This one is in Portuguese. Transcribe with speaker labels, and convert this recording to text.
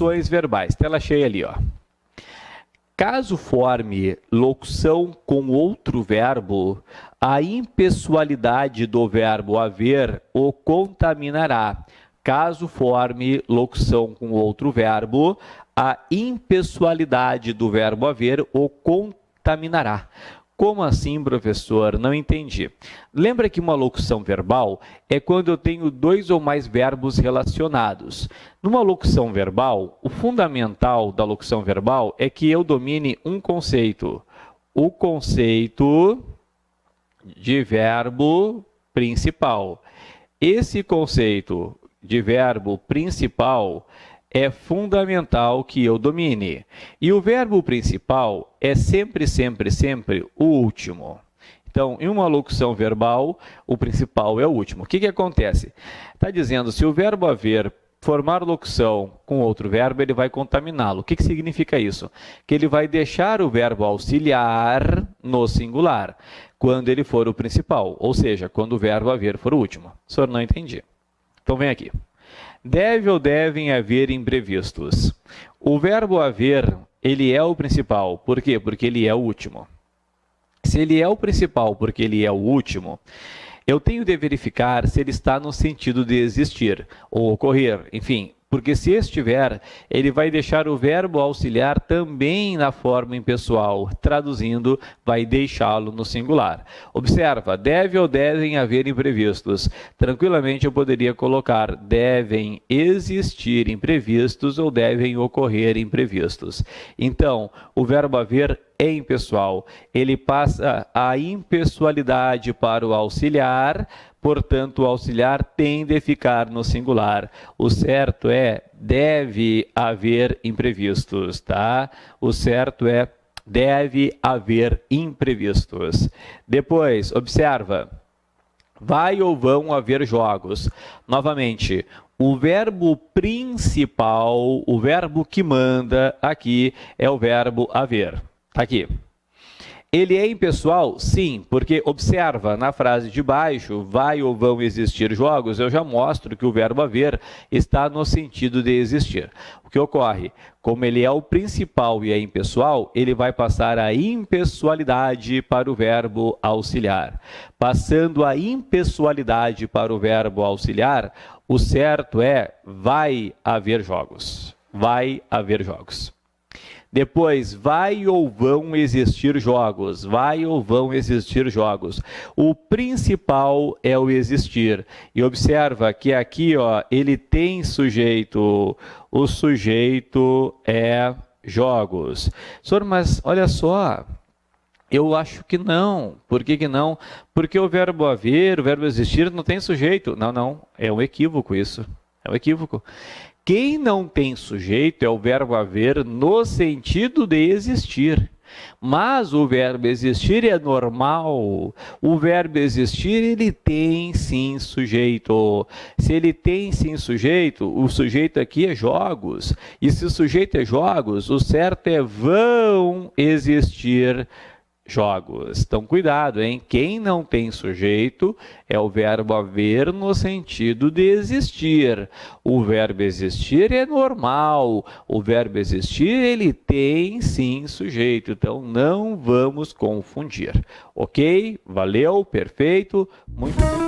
Speaker 1: locuções verbais. Tela cheia ali, ó. Caso forme locução com outro verbo, a impessoalidade do verbo haver o contaminará. Caso forme locução com outro verbo, a impessoalidade do verbo haver o contaminará. Como assim, professor? Não entendi. Lembra que uma locução verbal é quando eu tenho dois ou mais verbos relacionados. Numa locução verbal, o fundamental da locução verbal é que eu domine um conceito. O conceito de verbo principal. Esse conceito de verbo principal é fundamental que eu domine. E o verbo principal é sempre, sempre, sempre o último. Então, em uma locução verbal, o principal é o último. O que acontece? Está dizendo, se o verbo haver formar locução com outro verbo, ele vai contaminá-lo. O que significa isso? Que ele vai deixar o verbo auxiliar no singular, quando ele for o principal. Ou seja, quando o verbo haver for o último. O senhor não entendi. Então, vem aqui. Deve ou devem haver imprevistos. O verbo haver, ele é o principal. Por quê? Porque ele é o último. Se ele é o principal porque ele é o último, eu tenho de verificar se ele está no sentido de existir ou ocorrer, enfim. Porque se estiver, ele vai deixar o verbo auxiliar também na forma impessoal. Traduzindo, vai deixá-lo no singular. Observa, deve ou devem haver imprevistos. Tranquilamente eu poderia colocar devem existir imprevistos ou devem ocorrer imprevistos. Então, o verbo haver é impessoal. Ele passa a impessoalidade para o auxiliar. Portanto, o auxiliar tem de ficar no singular. O certo é deve haver imprevistos, tá? O certo é deve haver imprevistos. Depois, observa. Vai ou vão haver jogos. Novamente, o verbo principal, o verbo que manda aqui é o verbo haver. Tá aqui. Ele é impessoal? Sim, porque observa na frase de baixo, vai ou vão existir jogos, eu já mostro que o verbo haver está no sentido de existir. O que ocorre? Como ele é o principal e é impessoal, ele vai passar a impessoalidade para o verbo auxiliar. Passando a impessoalidade para o verbo auxiliar, o certo é vai haver jogos. Vai haver jogos. Depois, vai ou vão existir jogos. Vai ou vão existir jogos. O principal é o existir. E observa que aqui, ó, ele tem sujeito. O sujeito é jogos. Senhor, mas olha só. Eu acho que não. Por que não? Porque o verbo haver, o verbo existir não tem sujeito. Não, não. É um equívoco isso. É um equívoco. Quem não tem sujeito é o verbo haver no sentido de existir. Mas o verbo existir é normal. O verbo existir, ele tem sim sujeito. Se ele tem sim sujeito, o sujeito aqui é jogos. E se o sujeito é jogos, o certo é vão existir jogos. Então, cuidado, hein? Quem não tem sujeito é o verbo haver no sentido de existir. O verbo existir é normal. O verbo existir, ele tem sim sujeito. Então, não vamos confundir. Ok? Valeu? Perfeito? Muito